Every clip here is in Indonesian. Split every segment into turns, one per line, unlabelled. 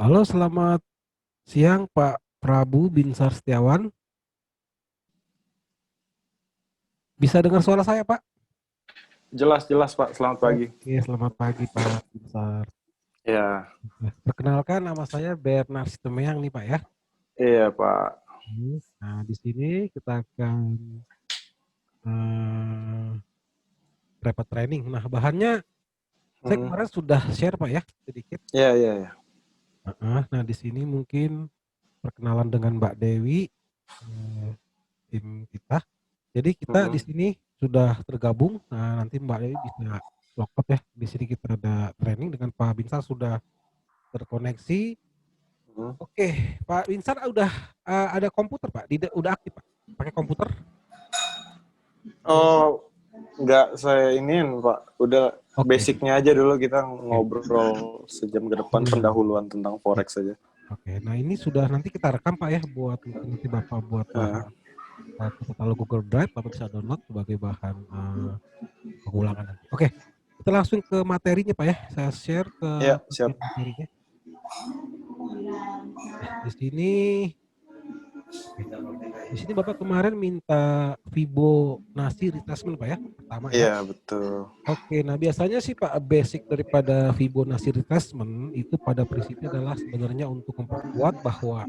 Halo, selamat siang Pak Prabu Binsar Setiawan. Bisa dengar suara saya, Pak?
Jelas Pak, selamat pagi.
Oke, selamat pagi Pak Binsar.
Ya,
Perkenalkan, nama saya Bernard Sitomeyang nih Pak ya.
iya Pak.
Nah, di sini kita akan eh, prepare training. Nah, bahannya saya
Hmm.
kemarin sudah share Pak ya, sedikit.
Iya.
Nah, di sini mungkin perkenalan dengan Mbak Dewi, eh, tim kita. Jadi kita di
Hmm.
sini sudah tergabung. Nah, nanti Mbak Dewi bisa login ya. Di sini kita ada training dengan Pak Binsar sudah terkoneksi.
Hmm.
Oke, Pak Binsar udah ada komputer Pak, udah aktif Pak, pakai komputer?
Oh, nggak saya iniin Pak. Udah
Oke,
basicnya aja dulu kita
oke.
ngobrol sejam ke depan
Hmm,
pendahuluan tentang
ya,
forex saja.
oke. Nah ini sudah nanti kita rekam Pak ya, buat mungkin nanti Bapak buat bahan
Nah,
kalau Google Drive, Bapak bisa download sebagai bahan pengulangan nanti. Oke, kita langsung ke materinya Pak ya. Saya share ke
ya siap.
materinya. Di sini, oke. Di sini Bapak kemarin minta Fibonacci retracement Pak ya, pertama ya.
Iya betul.
Oke, nah biasanya sih Pak basic daripada Fibonacci retracement itu pada prinsipnya adalah sebenarnya untuk memperkuat bahwa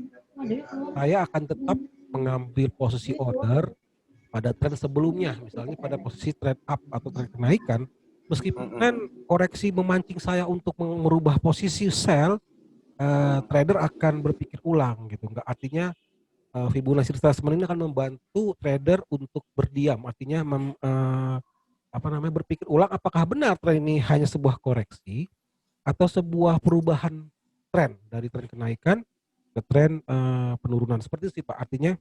saya akan tetap mengambil posisi order pada tren sebelumnya, misalnya pada posisi trend up atau tren kenaikan, meskipun
Mm-mm.
koreksi memancing saya untuk merubah posisi sell, trader akan berpikir ulang gitu. Enggak artinya Fibonacci retracement ini akan membantu trader untuk berdiam, artinya berpikir ulang apakah benar tren ini hanya sebuah koreksi atau sebuah perubahan tren dari tren kenaikan ke tren penurunan seperti itu sih Pak. Artinya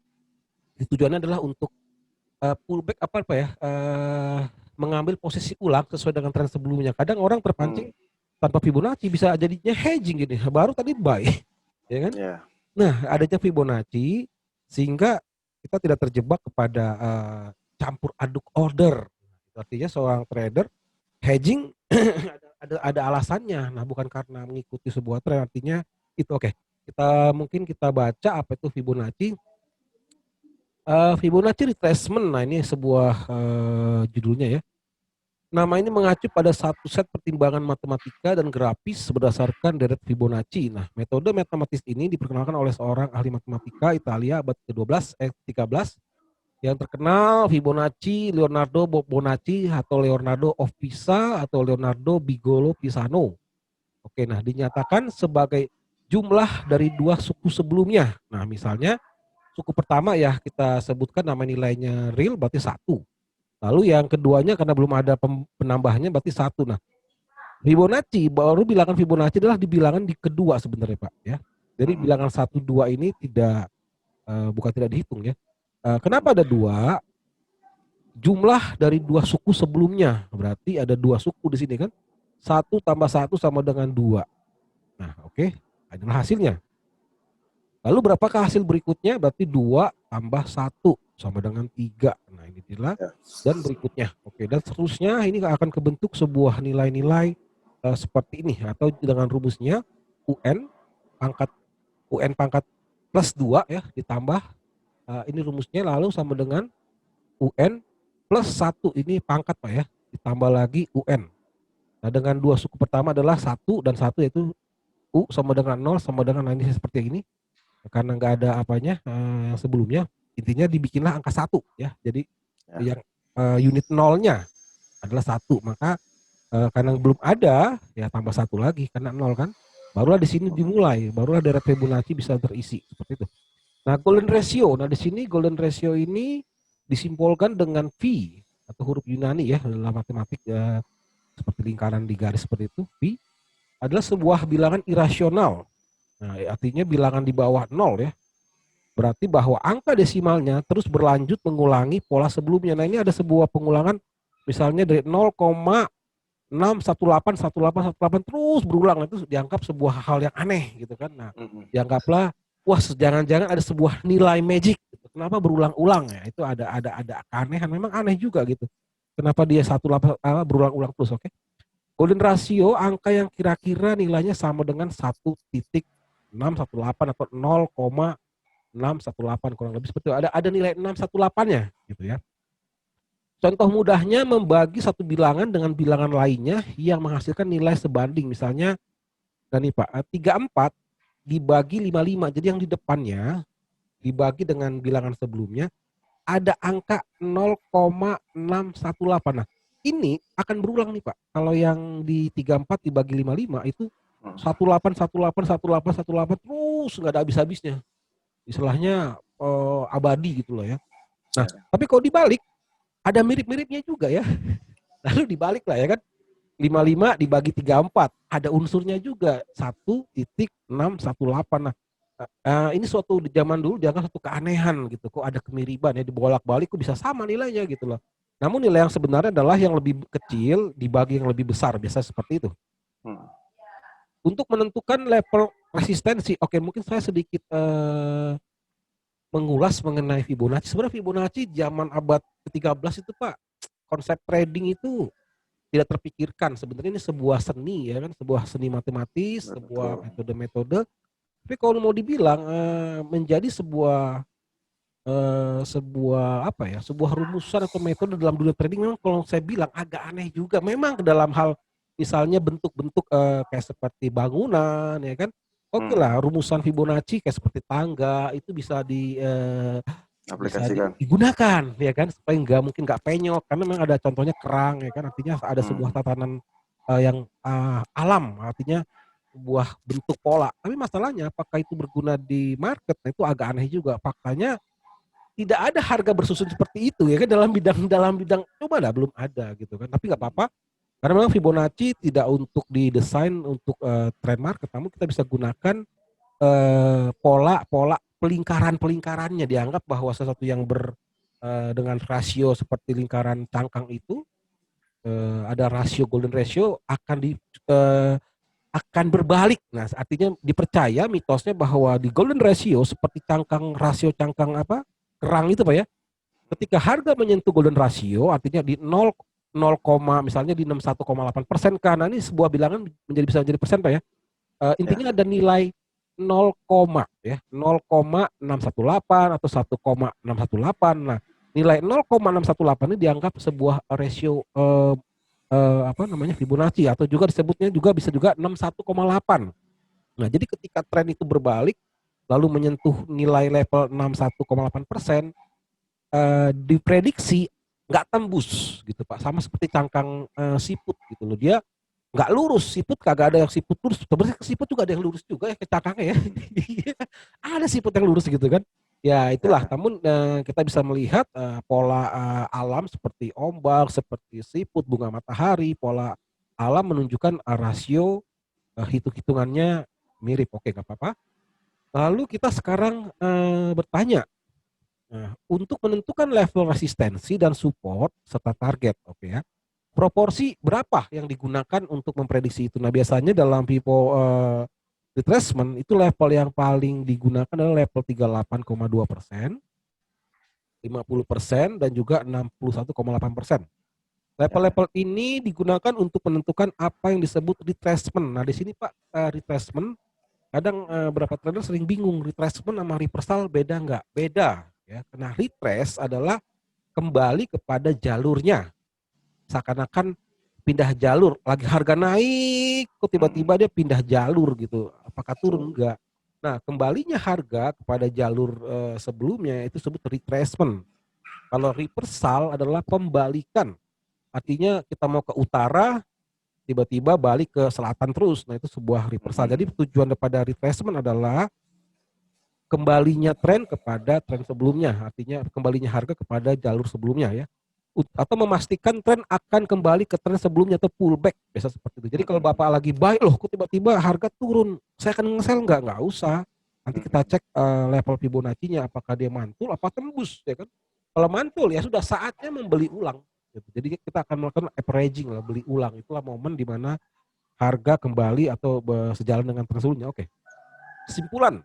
tujuannya adalah untuk pullback mengambil posisi ulang sesuai dengan tren sebelumnya. Kadang orang
Hmm.
terpancing tanpa Fibonacci bisa jadinya hedging gini, baru tadi buy, ya kan?
Ya.
Nah, adanya Fibonacci sehingga kita tidak terjebak kepada campur aduk order. Artinya seorang trader hedging ada alasannya. Nah, bukan karena mengikuti sebuah tren, artinya itu oke. Kita baca apa itu Fibonacci. Fibonacci retracement. Nah, ini sebuah judulnya ya. Nama ini mengacu pada satu set pertimbangan matematika dan grafis berdasarkan deret Fibonacci. Nah, metode matematis ini diperkenalkan oleh seorang ahli matematika Italia abad ke-12 13 yang terkenal Fibonacci, Leonardo Bonacci atau Leonardo of Pisa atau Leonardo Bigolo Pisano. Oke, nah dinyatakan sebagai jumlah dari dua suku sebelumnya. Nah, misalnya suku pertama ya kita sebutkan nama nilainya real berarti satu. Lalu yang keduanya karena belum ada penambahnya berarti satu. Nah, Fibonacci baru bilangan Fibonacci adalah di bilangan di kedua sebenarnya Pak ya. Jadi
Mm-mm.
bilangan satu dua ini bukan tidak dihitung ya. Kenapa ada dua? Jumlah dari dua suku sebelumnya. Berarti ada dua suku di sini kan. Satu tambah satu sama dengan dua. Nah, oke. Adalah hasilnya. Lalu berapakah hasil berikutnya? Berarti dua tambah satu sama dengan tiga. Nah, ini inilah
Ya.
dan berikutnya. Oke, dan seterusnya ini akan kebentuk sebuah nilai-nilai seperti ini atau dengan rumusnya UN pangkat UN plus 2 ya ditambah ini rumusnya lalu sama dengan UN plus satu ini pangkat Pak ya, ditambah lagi UN. Nah, dengan dua suku pertama adalah satu dan satu yaitu U sama dengan nol sama dengan ini seperti ini. Karena nggak ada apanya yang sebelumnya, intinya dibikinlah angka satu ya. Jadi
Ya.
yang unit nolnya adalah satu, maka karena belum ada ya tambah satu lagi karena nol kan. Barulah di sini dimulai, barulah deret Fibonacci bisa terisi seperti itu. Nah, golden ratio. Nah, di sini golden ratio ini disimbolkan dengan V atau huruf Yunani ya dalam matematik seperti lingkaran di garis seperti itu. V adalah sebuah bilangan irasional. Nah, artinya bilangan di bawah nol ya. Berarti bahwa angka desimalnya terus berlanjut mengulangi pola sebelumnya. Nah, ini ada sebuah pengulangan misalnya dari 0,6181818 terus berulang, itu dianggap sebuah hal yang aneh gitu kan. Nah,
Mm-mm.
dianggaplah wah jangan-jangan ada sebuah nilai magic gitu. Kenapa berulang-ulang ya? Itu ada keanehan, memang aneh juga gitu. Kenapa dia berulang-ulang terus, oke? Golden ratio angka yang kira-kira nilainya sama dengan 1,6 618 atau 0,618 kurang lebih seperti itu. Ada nilai 618-nya gitu ya. Contoh mudahnya membagi satu bilangan dengan bilangan lainnya yang menghasilkan nilai sebanding. Misalnya, dan nih Pak, 34 dibagi 55. Jadi yang di depannya dibagi dengan bilangan sebelumnya ada angka 0,618. Nah, ini akan berulang nih Pak. Kalau yang di 34 dibagi 55 itu 18, 18, 18, 18 terus nggak ada habis-habisnya. Istilahnya abadi gitu loh ya. Nah, tapi kalau dibalik ada mirip-miripnya juga ya. Lalu dibalik lah ya kan. 55 dibagi 34 ada unsurnya juga 1,618. Nah, ini suatu di zaman dulu dianggap satu keanehan gitu. Kok ada kemiripan ya, dibolak-balik kok bisa sama nilainya gitu loh. Namun nilai yang sebenarnya adalah yang lebih kecil dibagi yang lebih besar, biasa seperti itu. Untuk menentukan level resistensi, oke mungkin saya sedikit mengulas mengenai Fibonacci. Sebenarnya Fibonacci zaman abad ke-13 itu Pak, konsep trading itu tidak terpikirkan. Sebenarnya ini sebuah seni ya kan, sebuah seni matematis, sebuah metode-metode. Tapi kalau mau dibilang menjadi sebuah apa ya, sebuah rumusan atau metode dalam dunia trading memang kalau saya bilang agak aneh juga. Memang dalam hal misalnya bentuk-bentuk kayak seperti bangunan ya kan. Oke lah, rumusan Fibonacci kayak seperti tangga itu bisa
aplikasikan,
digunakan ya kan supaya mungkin nggak penyok karena memang ada contohnya kerang ya kan, artinya ada sebuah tatanan yang alam, artinya sebuah bentuk pola. Tapi masalahnya apakah itu berguna di market? Nah, itu agak aneh juga. Faktanya tidak ada harga bersusun seperti itu ya kan dalam bidang coba lah belum ada gitu kan. Tapi nggak apa-apa karena memang Fibonacci tidak untuk didesain untuk trend market, namun kita bisa gunakan pola pelingkaran-pelingkarannya. Dianggap bahwa sesuatu yang dengan rasio seperti lingkaran cangkang itu ada rasio golden ratio akan berbalik. Nah, artinya dipercaya mitosnya bahwa di golden ratio seperti rasio cangkang kerang itu Pak ya. Ketika harga menyentuh golden ratio artinya di 0, misalnya di 61,8% karena ini sebuah bilangan bisa menjadi persen Pak ya. Intinya ada nilai 0, ya 0,618 atau 1,618. Nah, nilai 0,618 ini dianggap sebuah rasio Fibonacci atau juga disebutnya bisa juga 61,8. Nah, jadi ketika tren itu berbalik lalu menyentuh nilai level 61,8%, diprediksi nggak tembus gitu Pak, sama seperti cangkang siput gitu loh, dia nggak lurus. Siput kagak ada yang siput lurus, sebenarnya siput juga ada yang lurus juga ya ke cangkangnya ya. Ada siput yang lurus gitu kan ya, itulah. Namun kita bisa melihat pola alam seperti ombak, seperti siput, bunga matahari, pola alam menunjukkan rasio hitung-hitungannya mirip. Oke, nggak apa-apa. Lalu kita sekarang bertanya, untuk menentukan level resistensi dan support serta target, oke ya. Proporsi berapa yang digunakan untuk memprediksi itu? Nah, biasanya dalam Vivo retracement itu level yang paling digunakan adalah level 38,2%, 50% dan juga 61,8%. Level-level ini digunakan untuk menentukan apa yang disebut retracement. Nah, di sini Pak, retracement kadang beberapa trader sering bingung, retracement sama reversal beda nggak? Beda ya. Karena retrace adalah kembali kepada jalurnya. Seakan-akan pindah jalur, lagi harga naik kok tiba-tiba dia pindah jalur gitu. Apakah turun? Enggak. Nah, kembalinya harga kepada jalur sebelumnya itu disebut retracement. Kalau reversal adalah pembalikan. Artinya kita mau ke utara tiba-tiba balik ke selatan terus. Nah, itu sebuah reversal. Jadi tujuan daripada retracement adalah kembalinya tren kepada tren sebelumnya, artinya kembalinya harga kepada jalur sebelumnya ya, atau memastikan tren akan kembali ke tren sebelumnya atau pullback, biasa seperti itu. Jadi kalau Bapak lagi buy, loh kok tiba-tiba harga turun, saya akan nge-sell nggak usah. Nanti kita cek level Fibonacci-nya apakah dia mantul apa tembus ya kan. Kalau mantul ya sudah saatnya membeli ulang gitu. Jadi kita akan melakukan averaging lah, beli ulang. Itulah momen di mana harga kembali atau sejalan dengan tren sebelumnya. Oke. Kesimpulan,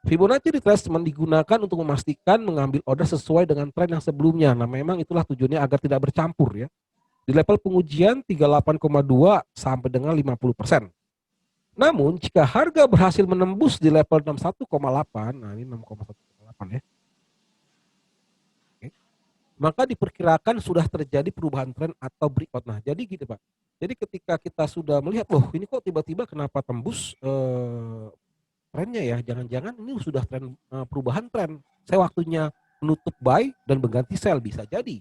Fibonacci retracement digunakan untuk memastikan mengambil order sesuai dengan tren yang sebelumnya. Nah, memang itulah tujuannya agar tidak bercampur ya. Di level pengujian 38,2 sampai dengan 50%. Namun jika harga berhasil menembus di level 61,8, nah ini 6,18 ya. Oke. Maka diperkirakan sudah terjadi perubahan tren atau breakout. Nah, jadi gitu Pak. Jadi ketika kita sudah melihat, loh ini kok tiba-tiba kenapa tembus trennya ya, jangan-jangan ini sudah tren perubahan tren. Saya waktunya menutup buy dan mengganti sell, bisa jadi.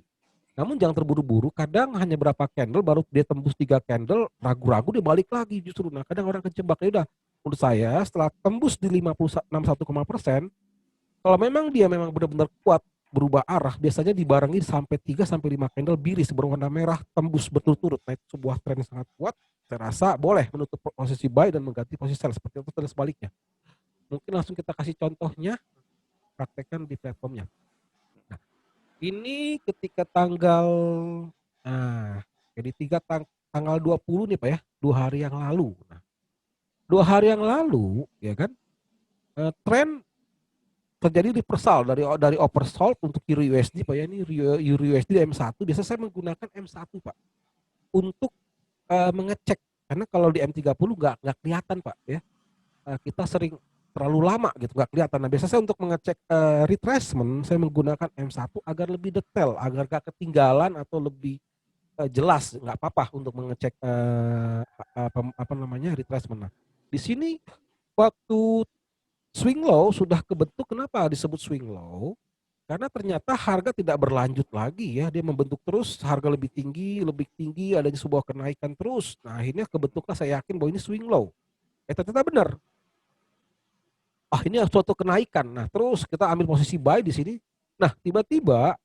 Namun jangan terburu-buru, kadang hanya berapa candle baru dia tembus 3 candle, ragu-ragu dia balik lagi justru. Nah, kadang orang kejebak. Ya udah, menurut saya setelah tembus di 56,1%, kalau memang dia memang benar-benar kuat berubah arah, biasanya dibarengi sampai 3 sampai 5 candle biris berwarna merah tembus berturut-turut. Nah, itu sebuah tren yang sangat kuat. Saya rasa boleh menutup posisi buy dan mengganti posisi sell, seperti itu dan sebaliknya. Mungkin langsung kita kasih contohnya, praktekkan di platformnya. Nah, ini ketika tanggal, nah, jadi tanggal 20 nih Pak ya, 2 hari yang lalu. Nah, 2 hari yang lalu, ya kan, tren terjadi reversal dari oversold untuk Euro USD Pak ya, ini Euro USD M1, biasa saya menggunakan M1 Pak, untuk mengecek, karena kalau di M30 nggak kelihatan Pak ya, kita sering terlalu lama gitu nggak kelihatan. Nah, biasanya saya untuk mengecek retracement saya menggunakan M1 agar lebih detail, agar gak ketinggalan atau lebih jelas, nggak apa-apa untuk mengecek apa namanya retracement. Nah, di sini waktu swing low sudah kebentuk. Kenapa disebut swing low? Karena ternyata harga tidak berlanjut lagi ya, dia membentuk terus, harga lebih tinggi, adanya sebuah kenaikan terus. Nah, akhirnya kebentuklah, saya yakin bahwa ini swing low. Ternyata benar. Ini suatu kenaikan. Nah, terus kita ambil posisi buy di sini. Nah, tiba-tiba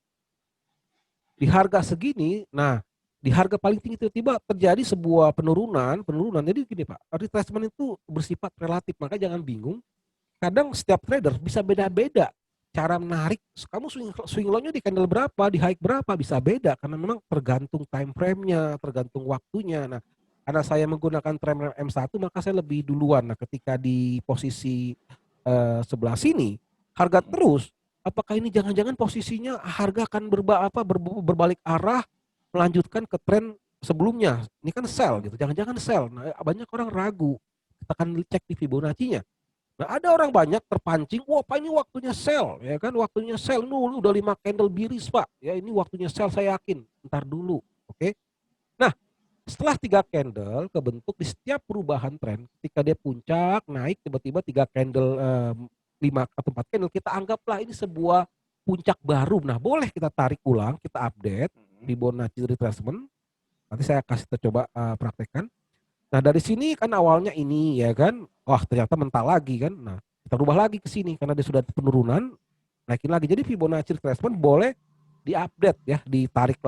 di harga segini, nah di harga paling tinggi tiba-tiba terjadi sebuah penurunan. Jadi gini Pak, retracement itu bersifat relatif, maka jangan bingung. Kadang setiap trader bisa beda-beda cara menarik. Kamu swing low-nya di candle berapa, di high berapa, bisa beda karena memang tergantung time frame-nya, tergantung waktunya. Nah, karena saya menggunakan time M1, maka saya lebih duluan. Nah, ketika di posisi sebelah sini harga terus, apakah ini jangan-jangan posisinya harga akan berbalik arah melanjutkan ke tren sebelumnya? Ini kan sell gitu, jangan-jangan sell. Nah, banyak orang ragu. Kita akan cek di Fibonacci-nya. Nah, ada orang banyak terpancing, wah Pak ini waktunya sell, ya kan, waktunya sell, udah 5 candle biris Pak, ya ini waktunya sell saya yakin, ntar dulu, oke. Nah, setelah 3 candle kebentuk di setiap perubahan tren, ketika dia puncak naik tiba-tiba 3 candle, 5 atau 4 candle, kita anggaplah ini sebuah puncak baru. Nah, boleh kita tarik ulang, kita update Fibonacci retracement. Nanti saya kasih coba praktekkan. Nah, dari sini kan awalnya ini ya kan, wah ternyata mental lagi kan. Nah, kita rubah lagi ke sini karena dia sudah penurunan, naikin lagi. Jadi Fibonacci retracement boleh diupdate ya, tarik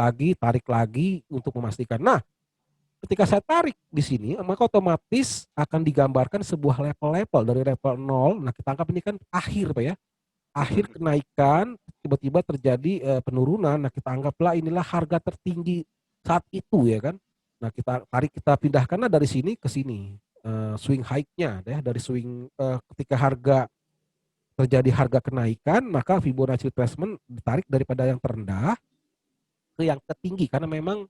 lagi untuk memastikan. Nah, ketika saya tarik di sini, maka otomatis akan digambarkan sebuah level-level dari level 0. Nah, kita anggap ini kan akhir Pak ya. Akhir kenaikan, tiba-tiba terjadi penurunan. Nah, kita anggaplah inilah harga tertinggi saat itu ya kan. Nah, kita tarik, kita pindahkanlah dari sini ke sini, swing high-nya ya, dari swing ketika harga terjadi harga kenaikan, maka Fibonacci retracement ditarik daripada yang terendah ke yang tertinggi karena memang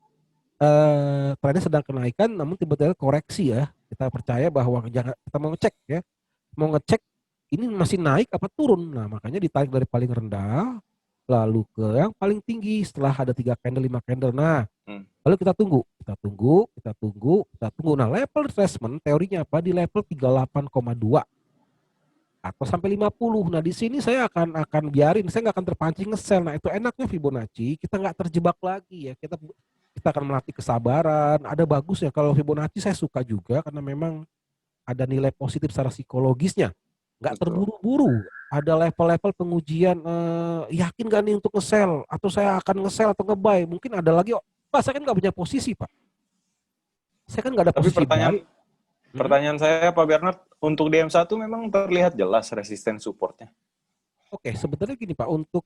trennya sedang kenaikan namun tiba-tiba koreksi ya. Kita percaya bahwa kita mau ngecek ya, mau ngecek ini masih naik apa turun. Nah, makanya ditarik dari paling rendah lalu ke yang paling tinggi setelah ada 3 candle, 5 candle. Nah, lalu kita tunggu. Nah, level retracement teorinya apa? Di level 38,2 atau sampai 50. Nah, di sini saya akan biarin, saya nggak akan terpancing nge-sell. Nah, itu enaknya Fibonacci, kita nggak terjebak lagi ya. Kita akan melatih kesabaran. Ada bagus ya kalau Fibonacci, saya suka juga karena memang ada nilai positif secara psikologisnya. Nggak terburu-buru. Ada level-level pengujian, yakin gak nih untuk nge-sell atau saya akan nge-sell atau nge-buy. Mungkin ada lagi, Pak saya kan nggak punya posisi Pak. Saya kan nggak ada
Tapi
posisi buy.
pertanyaan saya Pak Bernard, untuk DM1 memang terlihat jelas resisten supportnya.
Oke, sebenarnya gini Pak, untuk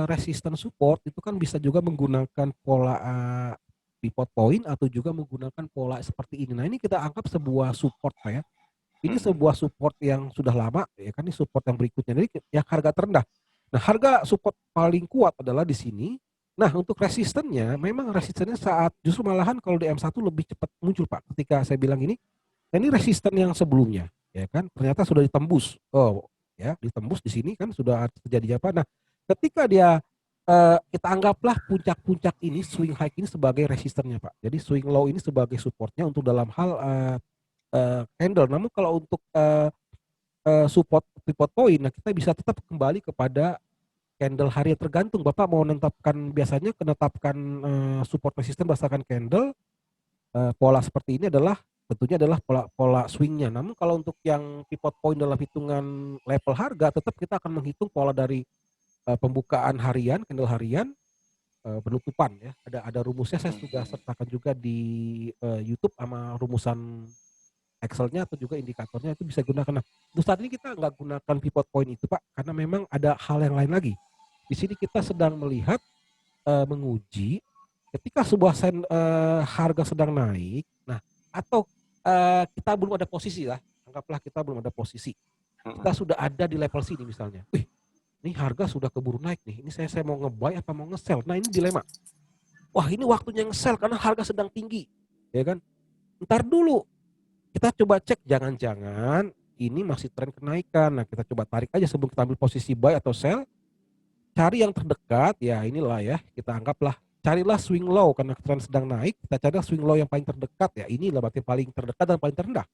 resistance support itu kan bisa juga menggunakan pola pivot point atau juga menggunakan pola seperti ini. Nah, ini kita anggap sebuah support Pak ya. Ini sebuah support yang sudah lama ya kan, ini support yang berikutnya. Jadi yang harga terendah. Nah, harga support paling kuat adalah di sini. Nah, untuk resistennya memang resistennya saat justru malahan kalau di M1 lebih cepat muncul Pak. Ketika saya bilang ini, Nah, ini resisten yang sebelumnya, ya kan? Ternyata sudah ditembus. Oh, ya, ditembus di sini kan sudah terjadi apa? Nah, ketika dia kita anggaplah puncak-puncak ini swing high ini sebagai resistennya, Pak. Jadi swing low ini sebagai supportnya untuk dalam hal candle. Namun kalau untuk support pivot point, nah kita bisa tetap kembali kepada candle harian, tergantung Bapak mau menetapkan, biasanya menetapkan support resisten berdasarkan candle. Pola seperti ini adalah tentunya adalah pola swingnya. Namun kalau untuk yang pivot point dalam hitungan level harga, tetap kita akan menghitung pola dari pembukaan harian, candle harian, penutupan ya. Ada rumusnya, saya sudah sertakan juga di YouTube sama rumusan Excel-nya atau juga indikatornya, itu bisa gunakan. Nah, untuk saat ini kita nggak gunakan pivot point itu Pak, karena memang ada hal yang lain lagi. Di sini kita sedang melihat menguji ketika sebuah harga sedang naik, nah atau kita belum ada posisi lah, anggaplah kita belum ada posisi, kita sudah ada di level sini misalnya, wih ini harga sudah keburu naik nih, ini saya mau nge-buy apa mau nge-sell, nah ini dilema, wah ini waktunya nge-sell karena harga sedang tinggi, ya kan, ntar dulu, kita coba cek jangan-jangan ini masih tren kenaikan, nah kita coba tarik aja sebelum kita ambil posisi buy atau sell, cari yang terdekat, ya inilah ya, kita anggaplah carilah swing low karena tren sedang naik, kita cari swing low yang paling terdekat, ya inilah berarti paling terdekat dan paling terendah.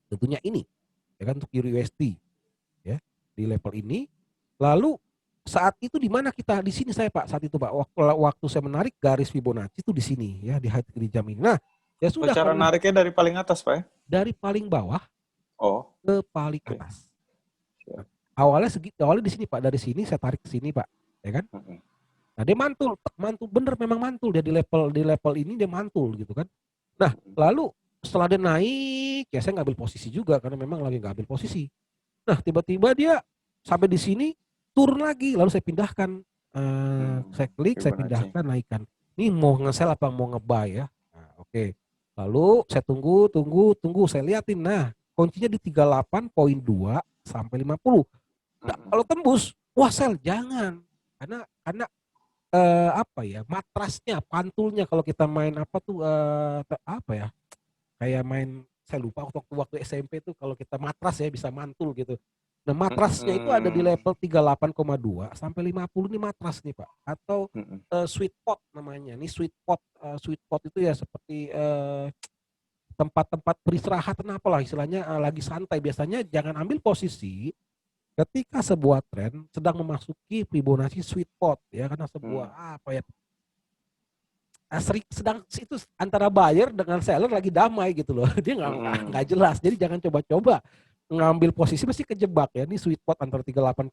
Tentunya ini, ya kan, untuk Euro USD, ya, di level ini. Lalu saat itu di mana kita, di sini saya Pak, saat itu Pak, waktu saya menarik garis Fibonacci itu di sini ya, di jam ini. Nah, ya
Oh,
sudah,
cara
karena
nariknya dari paling atas, Pak ya?
dari paling bawah
Oh,
ke paling
oke.
atas. Nah, awalnya di sini Pak, dari sini saya tarik ke sini Pak, ya kan? Nah dia mantul bener, memang mantul dia di level ini dia mantul gitu kan. Nah lalu setelah dia naik ya saya ngambil posisi juga karena memang lagi nggak ambil posisi. Nah tiba-tiba dia sampai di sini turun lagi, lalu saya pindahkan, saya klik, saya
Fibonacci.
pindahkan, naikkan. Ini mau nge-sell apa mau nge-buy ya. Nah, oke. Lalu saya tunggu, saya liatin. Nah kuncinya di 38,2 sampai 50. Nah, kalau tembus, wah sell, jangan. Karena apa ya, matrasnya, pantulnya kalau kita main apa tuh, apa ya, kayak main, saya lupa waktu SMP tuh kalau kita matras ya bisa mantul gitu. Nah matrasnya itu ada di level 38,2 sampai 50 nih matras nih Pak. Atau sweet pot namanya. Ini sweet pot itu ya seperti tempat-tempat beristirahat, apalah istilahnya, lagi santai. Biasanya jangan ambil posisi ketika sebuah tren sedang memasuki Fibonacci sweet spot ya, karena sebuah apa ya, sedang itu antara buyer dengan seller lagi damai gitu loh. Dia nggak jelas. Jadi jangan coba-coba ngambil posisi, mesti kejebak ya. Ini sweet spot antara 38,2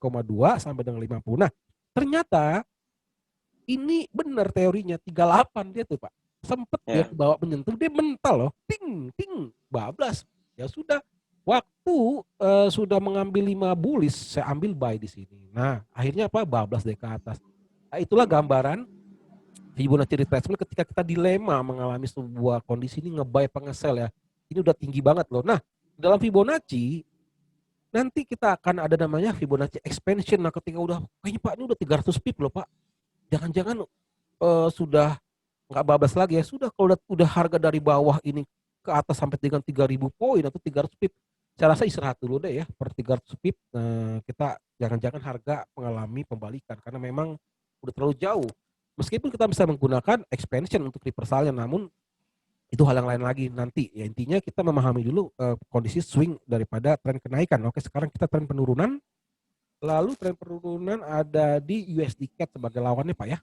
sampai dengan 50. Nah, ternyata ini benar teorinya 38 dia tuh Pak. Sempet dia bawa menyentuh, dia mental loh. Ting ting bablas. Ya sudah, waktu sudah mengambil 5 bullish, saya ambil buy di sini. Nah, akhirnya apa? Bablas dari ke atas. Nah, itulah gambaran Fibonacci retracement ketika kita dilema mengalami sebuah kondisi ini nge-buy apa nge-sell ya. Ini udah tinggi banget loh. Nah, dalam Fibonacci nanti kita akan ada namanya Fibonacci expansion. Nah, ketika udah kayaknya Pak ini udah 300 pip loh Pak. Jangan-jangan sudah nggak bablas lagi ya. Sudah kalau udah harga dari bawah ini ke atas sampai dengan 3.000 poin atau 300 pip. Saya rasa istirahat dulu deh ya per 300 pip. Kita jangan-jangan harga mengalami pembalikan karena memang udah terlalu jauh. Meskipun kita bisa menggunakan expansion untuk reversalnya, namun itu hal yang lain lagi nanti. Ya intinya kita memahami dulu kondisi swing daripada tren kenaikan. Oke, sekarang kita tren penurunan. Lalu tren penurunan ada di USD CAD sebagai lawannya Pak ya.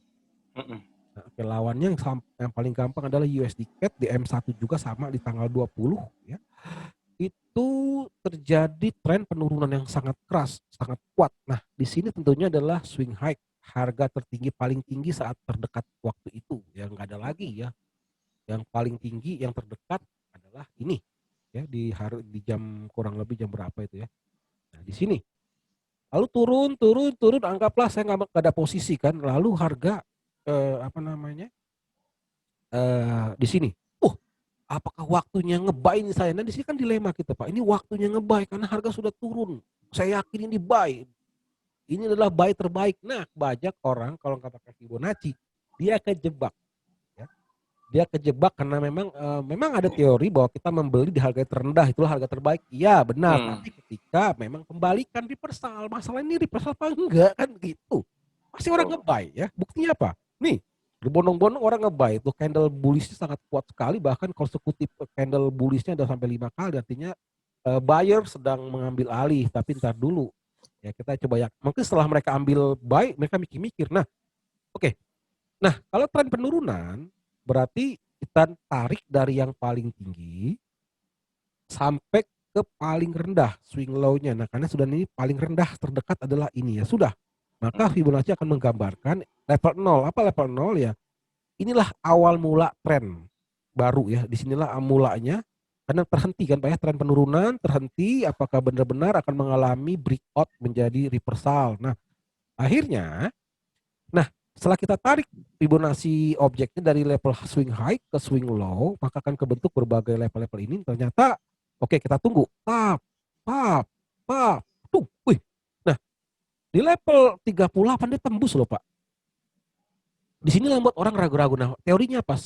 Nah, oke, lawannya yang paling gampang adalah USD CAD di M1 juga sama di tanggal 20 ya. Itu terjadi tren penurunan yang sangat keras, sangat kuat. Nah, di sini tentunya adalah swing high, harga tertinggi paling tinggi saat terdekat waktu itu. Ya nggak ada lagi ya. Yang paling tinggi yang terdekat adalah ini ya, di jam kurang lebih jam berapa itu ya. Nah, di sini. Lalu turun, anggaplah saya nggak ada posisi kan. Lalu harga apa namanya? Di sini. Apakah waktunya nge-buy ini saya? Nah, di sini kan dilema kita, Pak. Ini waktunya nge-buy karena harga sudah turun. Saya yakin ini buy. Ini adalah buy terbaik. Nah, banyak orang kalau nggak pakai Fibonacci, dia kejebak. Ya. dia kejebak karena memang ada teori bahwa kita membeli di harga terendah itulah harga terbaik. Iya benar,
Hmm,
tapi ketika memang kembalikan reversal, masalah ini reversal apa enggak kan gitu. Pasti orang
betul.
nge-buy ya. Buktinya apa? Nih, berbondong-bondong orang nge-buy tuh candle bullish sangat kuat sekali, bahkan konsekutif candle bullishnya ada sampai 5 kali, artinya buyer sedang mengambil alih, tapi ntar dulu. Ya kita coba ya. Mungkin setelah mereka ambil buy, mereka mikir-mikir. Nah, oke. Nah, kalau tren penurunan berarti kita tarik dari yang paling tinggi sampai ke paling rendah swing low-nya. Nah, karena sudah ini paling rendah terdekat adalah ini ya sudah. Maka
Hmm,
Fibonacci akan menggambarkan level nol. Apa level nol ya? Inilah awal mula tren baru ya. Disinilah mulanya karena terhenti kan Pak ya, tren penurunan terhenti, apakah benar-benar akan mengalami breakout menjadi reversal. Nah, akhirnya nah, setelah kita tarik Fibonacci objeknya dari level swing high ke swing low, maka akan kebentuk berbagai level-level ini. Ternyata, oke kita tunggu. Tap, tap, tap, tuh, wih. Nah, di level 38 dia tembus loh Pak. Di sini membuat orang ragu-ragu. Nah, teorinya apa?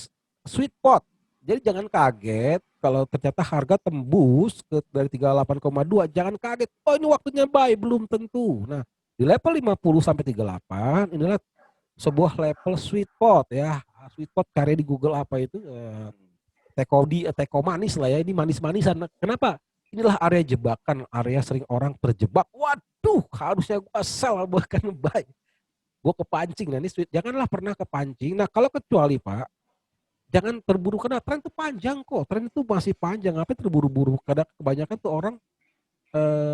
Sweet spot. Jadi jangan kaget kalau ternyata harga tembus dari 38,2. Jangan kaget. Oh ini waktunya buy. Belum tentu. Nah, di level 50 sampai 38 inilah sebuah level sweet spot ya. Sweet spot karya di Google apa itu teko manis lah ya. Ini manis-manisan. Nah, kenapa? Inilah area jebakan, area sering orang terjebak. Waduh, harusnya gua sell bukan buy. Gua kepancing. Nah, ini sweet. Janganlah pernah kepancing. Nah, kalau kecuali Pak, jangan terburu karena tren itu panjang kok. Tren itu masih panjang. Apa terburu-buru? Kadang kebanyakan tuh orang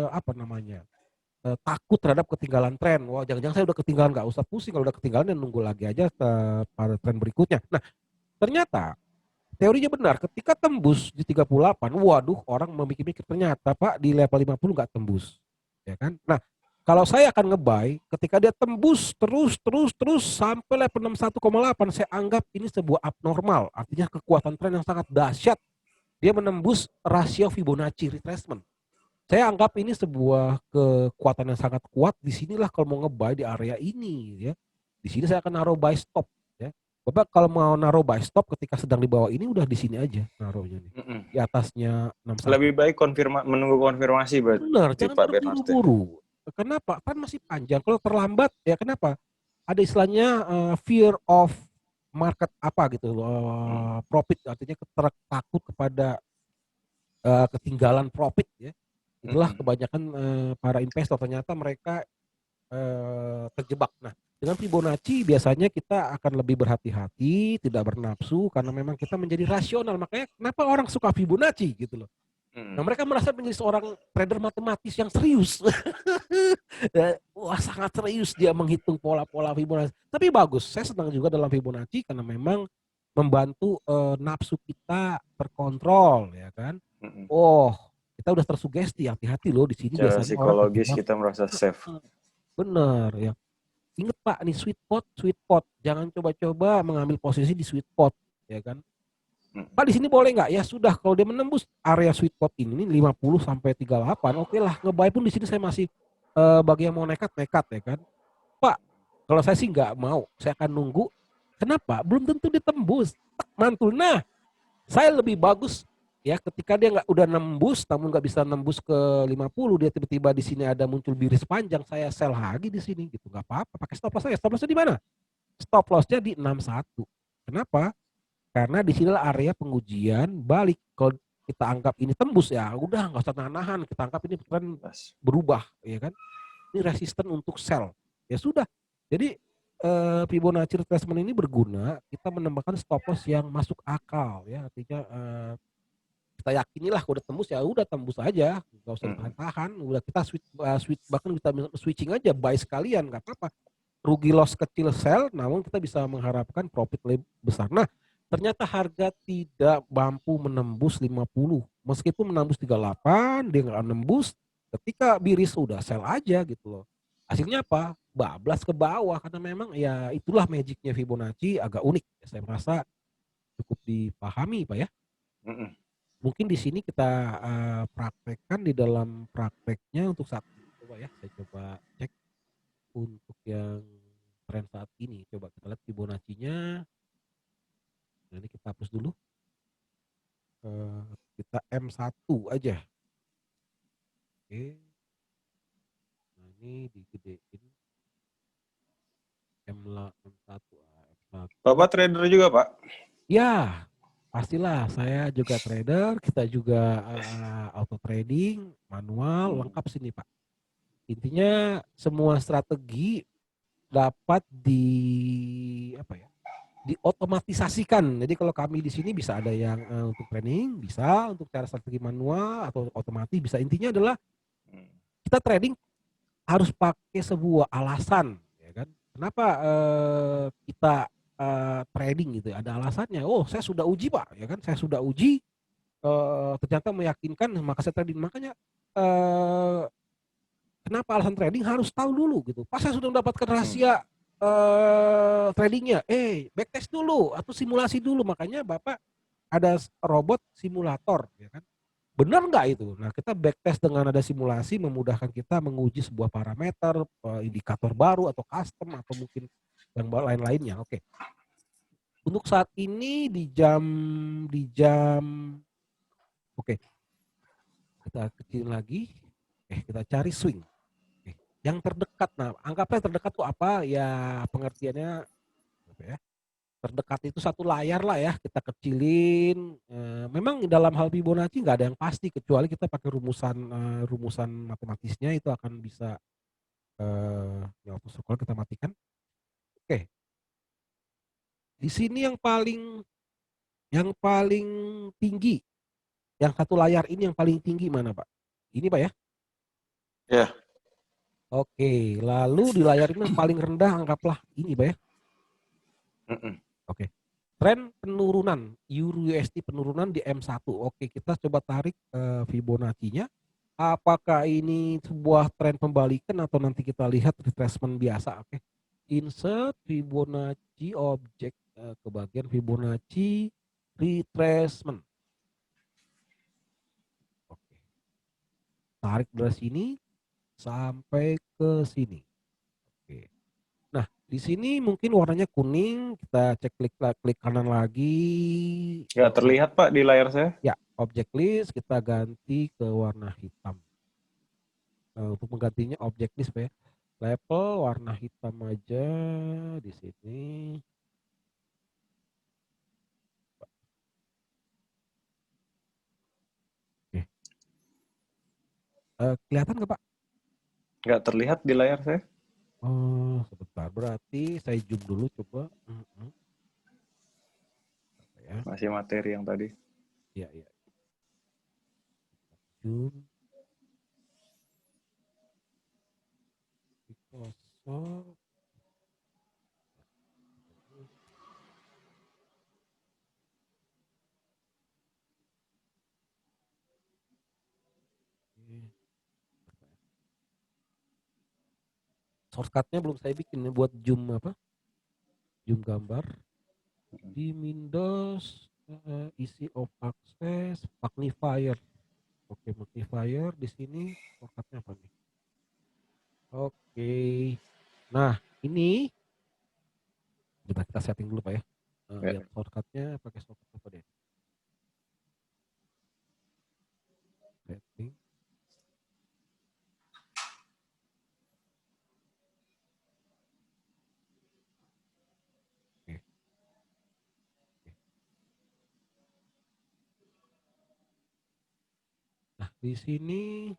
apa namanya? Takut terhadap ketinggalan tren. Wah, jangan-jangan saya udah ketinggalan, nggak usah pusing kalau udah ketinggalan dan nunggu lagi aja pada tren berikutnya. Nah, ternyata teorinya benar. Ketika tembus di 38, waduh, orang memikir-mikir ternyata Pak di level 50 nggak tembus, ya kan? Nah, kalau saya akan ngebuy ketika dia tembus terus sampai level 61,8, saya anggap ini sebuah abnormal. Artinya kekuatan tren yang sangat dahsyat. Dia menembus rasio Fibonacci retracement. Saya anggap ini sebuah kekuatan yang sangat kuat. Disinilah kalau mau nge-buy di area ini ya. Di sini saya akan naruh buy stop ya. Bapak kalau mau naruh buy stop ketika sedang di bawah ini udah di sini aja naruhnya nih.
hmm.
Di atasnya 61.
Lebih baik menunggu konfirmasi
Benar,
berarti
jangan
Pak Bernard.
terburu-buru. Kenapa? Kan masih panjang. Kalau terlambat ya kenapa? Ada istilahnya fear of market apa gitu
Hmm,
profit artinya takut kepada ketinggalan profit ya. Itulah
hmm,
kebanyakan para investor ternyata mereka terjebak. Nah, dengan Fibonacci biasanya kita akan lebih berhati-hati, tidak bernafsu karena memang kita menjadi rasional. Makanya kenapa orang suka Fibonacci gitu loh.
hmm.
Nah, mereka merasa menjadi seorang trader matematis yang serius. Wah, sangat serius dia menghitung pola-pola Fibonacci. Tapi bagus, saya senang juga dalam Fibonacci karena memang membantu nafsu kita terkontrol ya kan.
Hmm.
Oh, kita udah tersugesti, hati-hati loh di sini
Secara
biasanya orang
psikologis
terjebak.
kita merasa safe.
Bener ya. Ingat Pak, nih sweet pot. Jangan coba-coba mengambil posisi di sweet pot, ya kan?
Hmm,
Pak di sini boleh nggak? Ya sudah, kalau dia menembus area sweet pot ini 50 sampai 38, oke lah. Ngebuy pun di sini saya masih bagi yang mau nekat ya kan. Pak, kalau saya sih nggak mau, saya akan nunggu. Kenapa? Belum tentu ditembus. Tak, mantul. Nah, saya lebih bagus ya ketika dia nggak udah nembus namun nggak bisa nembus ke 50 dia tiba-tiba di sini ada muncul biris panjang saya sell lagi di sini gitu nggak apa-apa pakai stop loss saya stop lossnya di mana stop lossnya di 61 kenapa karena di sinilah area pengujian balik kalau kita anggap ini tembus ya udah nggak usah nahan kita anggap ini tren
pas.
berubah ya kan ini resisten untuk sell ya sudah jadi Fibonacci retracement ini berguna kita menambahkan stop loss yang masuk akal ya artinya kita yakinilah kalau udah tembus ya udah tembus aja nggak usah
Hmm,
ditahan-tahan udah kita switch bahkan kita switching aja buy sekalian nggak apa-apa rugi loss kecil sell namun kita bisa mengharapkan profit lebih besar. Nah ternyata harga tidak mampu menembus 50 meskipun menembus 38 dia nggak nembus ketika biris udah sell aja gitu loh hasilnya apa bablas ke bawah karena memang ya itulah magicnya Fibonacci agak unik saya merasa cukup dipahami Pak ya.
hmm.
Mungkin di sini kita praktekkan di dalam prakteknya untuk saat ini. Coba ya, saya coba cek untuk yang tren saat ini. Coba kita lihat Fibonacci-nya. Nah, ini kita hapus dulu. Kita M1 aja. Oke. Nah, ini digedein. M1.
Bapak trader juga, Pak?
Ya, pastilah. Saya juga trader. Kita juga auto trading, manual, lengkap sini Pak. Intinya semua strategi dapat diotomatisasikan. Jadi kalau kami di sini bisa ada yang untuk training, bisa untuk cara strategi manual atau otomatis bisa. Intinya adalah kita trading harus pakai sebuah alasan, ya kan? Kenapa kita trading gitu? Ada alasannya. Oh, saya sudah uji Pak, ya kan? Saya sudah uji, ternyata meyakinkan, maka saya trading. Makanya kenapa alasan trading harus tahu dulu gitu. Pas saya sudah mendapatkan rahasia tradingnya, backtest dulu atau simulasi dulu. Makanya Bapak ada robot simulator, ya kan? Benar nggak itu? Nah, kita backtest dengan ada simulasi memudahkan kita menguji sebuah parameter, indikator baru atau custom atau mungkin yang lain-lainnya. Oke. Untuk saat ini di jam oke, kita kecilin lagi. Kita cari swing. Yang terdekat. Nah, anggapnya terdekat tuh apa? Ya pengertiannya apa ya? Terdekat itu satu layar lah ya, kita kecilin. Memang dalam hal Fibonacci nggak ada yang pasti kecuali kita pakai rumusan matematisnya itu akan bisa ya kalau kita matikan. Oke, di sini yang paling tinggi, yang satu layar ini yang paling tinggi mana Pak? Ini Pak ya?
Ya.
Oke, lalu di layar ini yang paling rendah anggaplah ini Pak ya? Oke. Tren penurunan Euro USD penurunan di M1. Oke, kita coba tarik Fibonacci-nya. Apakah ini sebuah tren pembalikan atau nanti kita lihat retracement biasa? Oke. Insert Fibonacci objek ke bagian Fibonacci retracement. Oke. Tarik dari sini sampai ke sini. Oke. Nah, di sini mungkin warnanya kuning, kita cek klik kanan lagi.
Nggak terlihat Pak di layar saya.
Ya, object list kita ganti ke warna hitam. Untuk menggantinya object list ya. Level warna hitam aja di sini. Oke. Kelihatan nggak Pak?
Nggak terlihat di layar saya.
Oh, sebentar. Berarti saya zoom dulu coba. Ya.
Masih materi yang tadi.
Iya, iya. Zoom. Kosong. Shortcutnya belum saya bikin buat zoom zoom gambar di Windows. Easy of access magnifier. Oke, magnifier di sini shortcutnya apa nih? Oke, nah ini coba kita setting dulu Pak ya. Lihat shortcutnya pakai shortcut apa deh? Setting. Nah, di sini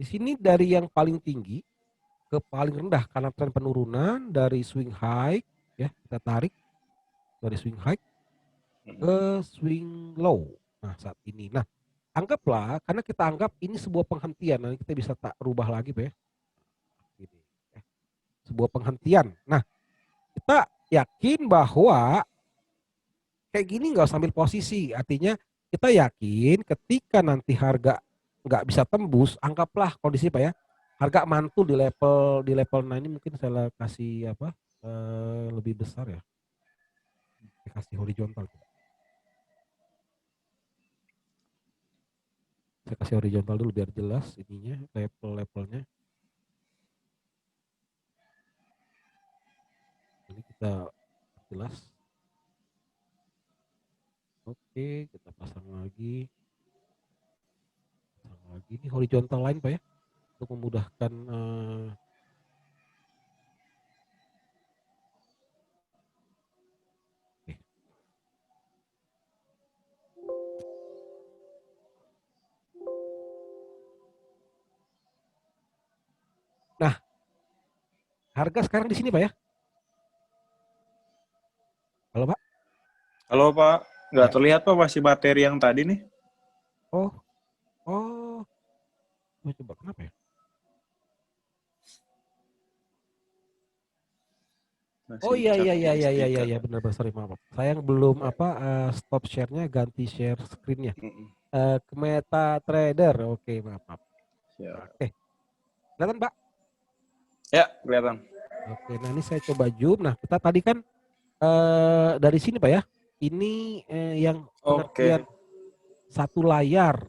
di sini dari yang paling tinggi ke paling rendah karena tren penurunan dari swing high ya, kita tarik dari swing high ke swing low. Nah, saat ini. Nah, anggaplah karena kita anggap ini sebuah penghentian, nanti kita bisa tak rubah lagi Pak ya. Sebuah penghentian. Nah, kita yakin bahwa kayak gini nggak usah ambil posisi. Artinya kita yakin ketika nanti harga nggak bisa tembus, anggaplah kondisi Pak ya, harga mantul di level nah ini mungkin saya kasih apa lebih besar ya, saya kasih horizontal. Saya kasih horizontal dulu biar jelas ininya level-levelnya. Ini kita jelas. Oke, kita pasang lagi. Ini horizontal line Pak ya, untuk memudahkan oke. Nah, harga sekarang di sini Pak ya. Halo Pak?
Halo Pak, nggak
Ya.
terlihat Pak masih materi yang tadi nih.
Oh, oh, coba kenapa ya? Oh
Masih
iya
cat
iya iya iya iya iya
stiker.
ya, benar benar sorry maaf. Saya yang belum
Ya.
apa stop share-nya, ganti share screen-nya.
Mm-mm.
Ke MetaTrader. Oke, maaf maaf.
Siap.
Oke. Kelihatan Pak?
Ya, kelihatan.
Oke, nah ini saya coba zoom. Nah, kita tadi kan dari sini Pak ya. Ini yang pengertian
Oke.
satu layar,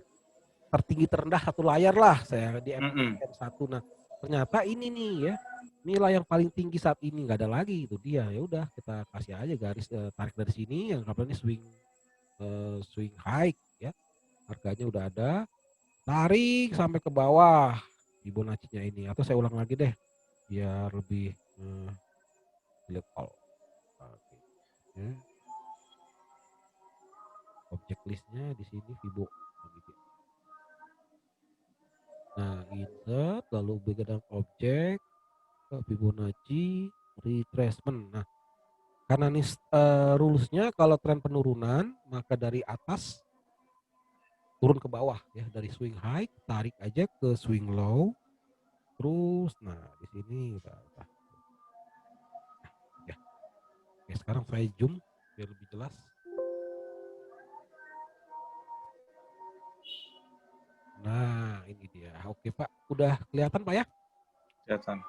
tertinggi terendah satu layar lah saya di
Mm-mm.
M1. Nah, ternyata ini nih ya. Nilai yang paling tinggi saat ini nggak ada lagi, itu dia. Ya udah kita kasih aja garis tarik dari sini yang ini swing high ya. Harganya udah ada. Tarik sampai ke bawah Fibonacci-nya ini, atau saya ulang lagi deh biar lebih delete all. Oke. Ya. Objek listnya di sini Fibo. Nah, insert lalu dalam objek Fibonacci retracement. Nah, karena ini rules-nya kalau tren penurunan maka dari atas turun ke bawah ya, dari swing high tarik aja ke swing low terus. Nah, di sini udah. Ya. Oke, sekarang saya zoom biar lebih jelas. Nah, ini dia. Oke, Pak. Udah kelihatan, Pak ya?
Kelihatan.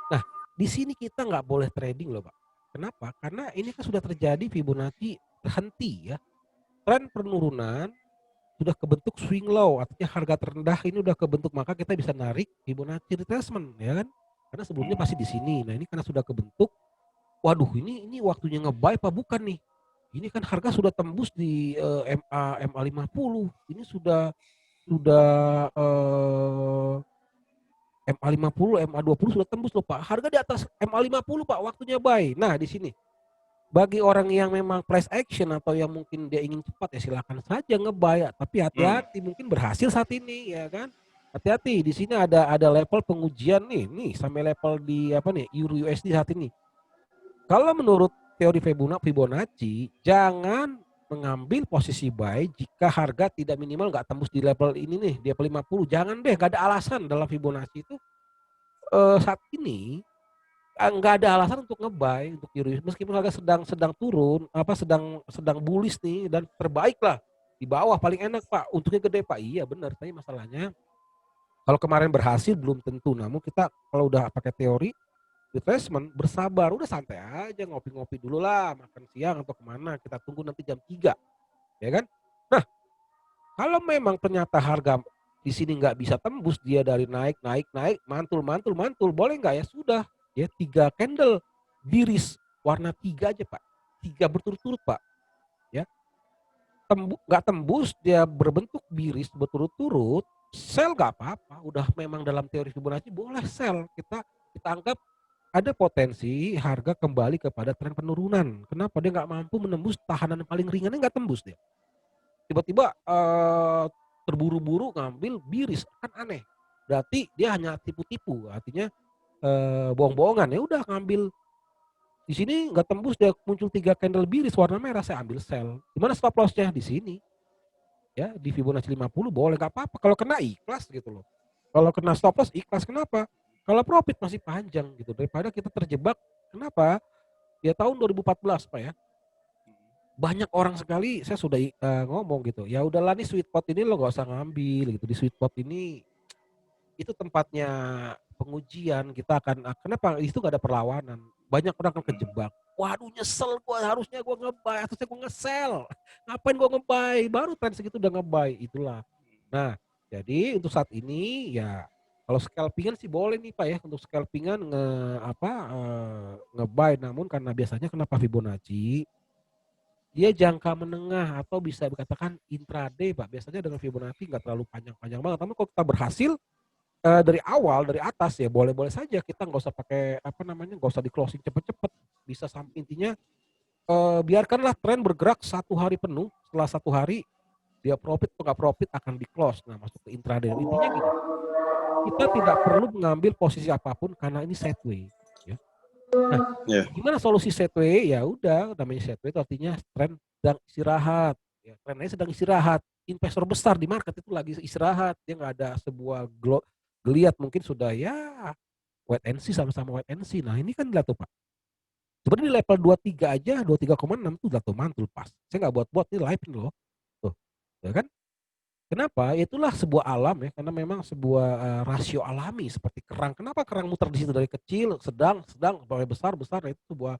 Nah, di sini kita nggak boleh trading loh, Pak. Kenapa? Karena ini kan sudah terjadi Fibonacci terhenti ya. Tren penurunan sudah kebentuk swing low, artinya harga terendah ini udah kebentuk, maka kita bisa narik Fibonacci retracement ya kan. Karena sebelumnya pasti di sini. Nah, ini karena sudah kebentuk, waduh ini waktunya nge-buy apa bukan nih? Ini kan harga sudah tembus di MA 50. Ini sudah MA 50, MA 20 sudah tembus loh Pak. Harga di atas MA 50 Pak, waktunya buy. Nah, di sini bagi orang yang memang price action atau yang mungkin dia ingin cepat ya silakan saja nge-buy, tapi hati-hati mungkin berhasil saat ini ya kan. Hati-hati di sini ada level pengujian nih sampai level di apa nih Euro USD saat ini. Kalau menurut teori Fibonacci jangan mengambil posisi buy jika harga tidak minimal nggak tembus di level ini nih di level 50. Jangan deh, nggak ada alasan dalam Fibonacci itu saat ini nggak ada alasan untuk nge-buy untuk Euro meskipun harga sedang turun apa sedang bullish nih dan terbaik lah di bawah paling enak Pak, untuknya gede Pak. Iya benar, tapi masalahnya kalau kemarin berhasil belum tentu. Namun kita kalau udah pakai teori retracement bersabar, udah santai aja ngopi-ngopi dulu lah, makan siang atau kemana, kita tunggu nanti jam 3 ya kan. Nah, kalau memang ternyata harga di sini nggak bisa tembus, dia dari naik mantul boleh nggak ya sudah ya 3 candle biris warna 3 aja Pak, 3 berturut-turut Pak ya. Nggak tembus dia berbentuk biris berturut-turut, sell nggak apa-apa, udah memang dalam teori Fibonacci boleh sell. Kita anggap ada potensi harga kembali kepada tren penurunan. Kenapa dia nggak mampu menembus tahanan paling ringannya, nggak tembus dia. Tiba-tiba terburu-buru ngambil biris kan aneh. Berarti dia hanya tipu-tipu, artinya bohong-bohongan. Ya udah ngambil di sini nggak tembus, dia muncul 3 candle biris warna merah, saya ambil sell. Gimana stop loss-nya di sini? Ya di Fibonacci 50 boleh nggak apa-apa. Kalau kena ikhlas gitu loh. Kalau kena stop loss ikhlas, kenapa? Kalau profit masih panjang gitu daripada kita terjebak. Kenapa? Ya tahun 2014 Pak ya. Banyak orang sekali saya sudah ngomong gitu, ya udahlah nih sweet spot ini lo nggak usah ngambil gitu, di sweet spot ini itu tempatnya pengujian, kita akan kenapa itu nggak ada perlawanan, banyak orang akan kejebak, waduh nyesel gua harusnya gua nge-buy, harusnya gua nge-sell, ngapain gua nge-buy, baru tren segitu udah nge-buy, itulah. Nah, jadi untuk saat ini ya kalau scalping-an sih boleh nih Pak ya, untuk scalping-an nge-buy, namun karena biasanya kenapa Fibonacci, dia jangka menengah atau bisa dikatakan intraday Pak, biasanya dengan Fibonacci nggak terlalu panjang-panjang banget, tapi kalau kita berhasil dari awal, dari atas ya boleh-boleh saja kita nggak usah pakai nggak usah di-closing cepet-cepet, bisa intinya, biarkanlah tren bergerak 1 hari penuh, setelah 1 hari dia profit atau nggak profit akan di-close. Nah masuk ke intraday, intinya gini, kita tidak perlu mengambil posisi apapun karena ini sideways ya. Nah,
Iya.
gimana solusi sideways? Ya udah, namanya sideways itu artinya tren sedang istirahat, ya trennya sedang istirahat. Investor besar di market itu lagi istirahat, dia nggak ada sebuah geliat, mungkin sudah ya wait and see, sama-sama wait and see. Nah ini kan lihat tuh Pak, sebenarnya di level 23 aja, 23,6 tuh udah tuh mantul pas. Saya nggak buat-buat, ini live nih loh. Tuh, ya kan? Kenapa? Itulah sebuah alam ya, karena memang sebuah rasio alami seperti kerang. Kenapa kerang muter di situ dari kecil, sedang, sampai besar, besar. Nah, itu sebuah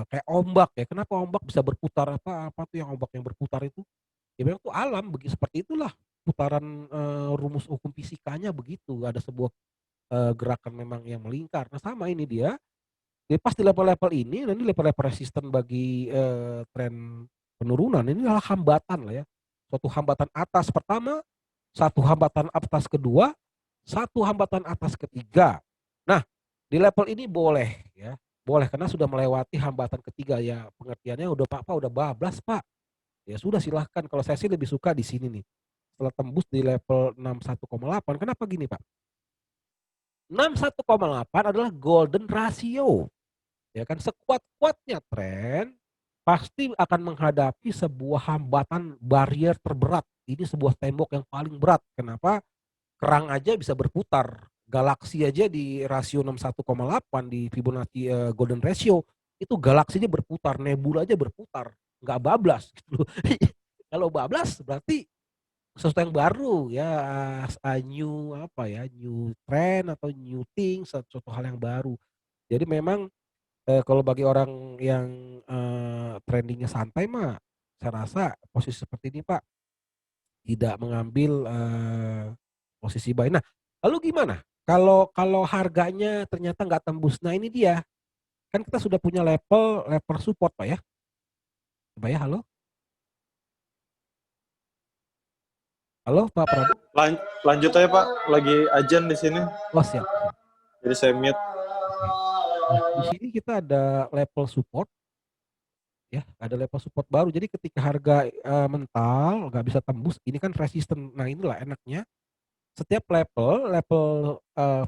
kayak ombak ya. Kenapa ombak bisa berputar, apa tuh yang ombak yang berputar itu? Ya memang itu alam, seperti itulah putaran, rumus hukum fisikanya begitu. Ada sebuah gerakan memang yang melingkar. Nah sama ini dia pas di level-level ini, dan ini level-level resisten bagi tren penurunan, ini adalah hambatan lah ya. Suatu hambatan atas pertama, satu hambatan atas kedua, satu hambatan atas ketiga. Nah, di level ini boleh ya, boleh karena sudah melewati hambatan ketiga ya, pengertiannya udah Pak udah bablas Pak. Ya sudah silahkan, kalau saya sih lebih suka di sini nih. Setelah tembus di level 61,8, kenapa gini Pak? 61,8 adalah golden ratio. Ya kan, sekuat-kuatnya tren pasti akan menghadapi sebuah hambatan barrier terberat. Ini sebuah tembok yang paling berat. Kenapa? Kerang aja bisa berputar, galaksi aja di rasio 61,8 di Fibonacci golden ratio, itu galaksinya berputar, nebula aja berputar, nggak bablas gitu. Kalau bablas berarti sesuatu yang baru ya, new new trend atau new thing, sesuatu hal yang baru. Jadi memang kalau bagi orang yang, trending-nya santai mah, saya rasa posisi seperti ini Pak, tidak mengambil, posisi buy. Nah, lalu gimana kalau kalau harganya ternyata nggak tembus? Nah ini dia, kan kita sudah punya level level support Pak ya. Pak ya, halo? Halo Pak Prabu?
Lanjut aja Pak, lagi ajan di sini.
Oh siap siap,
Jadi saya mute.
oke. Nah di sini kita ada level support ya, ada level support baru. Jadi ketika harga, mental nggak bisa tembus, ini kan resisten. Nah inilah enaknya, setiap level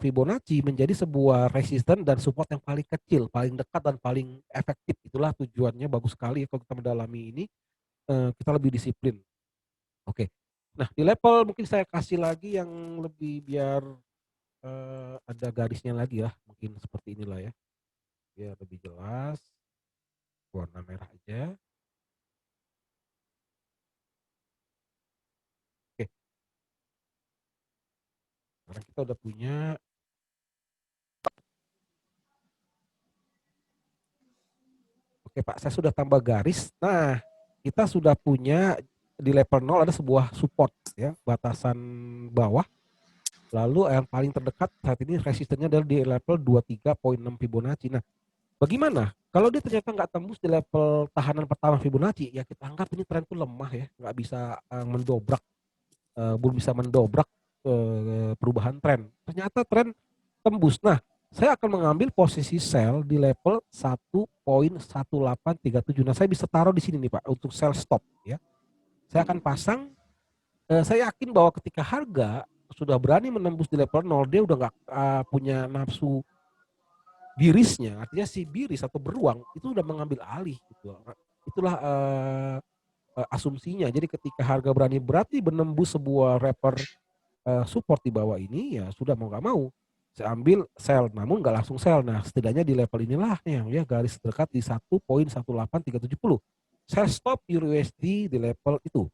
Fibonacci menjadi sebuah resisten dan support yang paling kecil, paling dekat dan paling efektif. Itulah tujuannya, bagus sekali ya kalau kita mendalami ini, kita lebih disiplin. Oke. Nah di level mungkin saya kasih lagi yang lebih biar, ada garisnya lagi ya, mungkin seperti inilah ya, biar lebih jelas, warna merah aja. Oke, sekarang kita udah punya. Oke Pak, saya sudah tambah garis. Nah, kita sudah punya di level 0 ada sebuah support ya, batasan bawah. Lalu yang paling terdekat saat ini resistennya adalah di level 23,6 Fibonacci. Nah, bagaimana? Kalau dia ternyata nggak tembus di level tahanan pertama Fibonacci, ya kita anggap ini tren itu lemah ya, nggak bisa mendobrak, belum bisa mendobrak perubahan tren. Ternyata tren tembus. Nah, saya akan mengambil posisi sell di level 1,1837. Nah, saya bisa taruh di sini nih Pak untuk sell stop ya. Saya akan pasang, saya yakin bahwa ketika harga sudah berani menembus di level 0, dia udah nggak punya nafsu birisnya, artinya si biris atau beruang itu udah mengambil alih gitu. Itulah asumsinya. Jadi ketika harga berani menembus sebuah support di bawah ini, ya sudah mau nggak mau saya ambil sell, namun nggak langsung sell. Nah, setidaknya di level inilah yang ya garis terdekat di 1.18370. Saya stop Euro USD di level itu.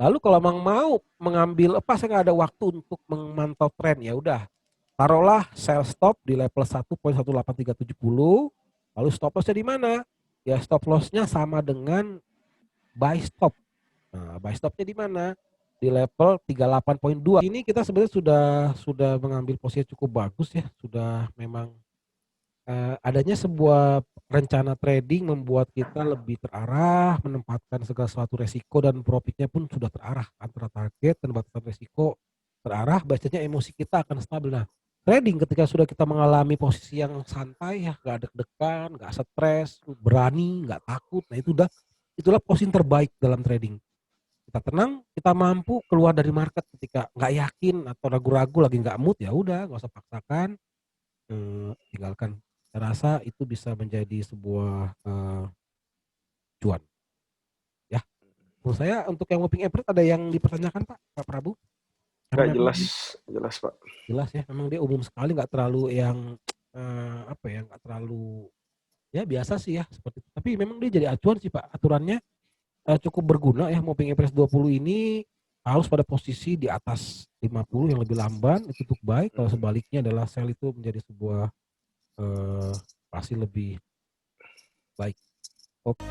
Lalu kalau mau mengambil saya nggak ada waktu untuk memantau tren, ya udah taruhlah sell stop di level 1.18370. Lalu stop lossnya di mana? Ya stop lossnya sama dengan buy stop. Nah, buy stopnya di mana? Di level 38.2. Ini kita sebenarnya sudah mengambil posisi cukup bagus ya. Sudah memang adanya sebuah rencana trading membuat kita lebih terarah, menempatkan segala suatu resiko dan profitnya pun sudah terarah antara target dan batasan resiko terarah, biasanya emosi kita akan stabil. Nah, trading ketika sudah kita mengalami posisi yang santai ya, nggak deg-degan, nggak stres, berani, nggak takut. Nah, itulah posisi terbaik dalam trading. Kita tenang, kita mampu keluar dari market ketika nggak yakin atau ragu-ragu lagi nggak mood, ya udah nggak usah paksakan, tinggalkan. Saya rasa itu bisa menjadi sebuah cuan ya. Menurut saya untuk yang moving average ada yang dipertanyakan Pak Prabu? Karena
Nggak
memang
jelas, jelas Pak.
jelas ya, memang dia umum sekali, nggak terlalu yang nggak terlalu ya biasa sih ya seperti itu. Tapi memang dia jadi acuan sih Pak, aturannya cukup berguna ya. Moving average 20 ini harus pada posisi di atas 50 yang lebih lamban itu untuk buy, kalau sebaliknya adalah sell itu menjadi sebuah pasti lebih baik. Oke.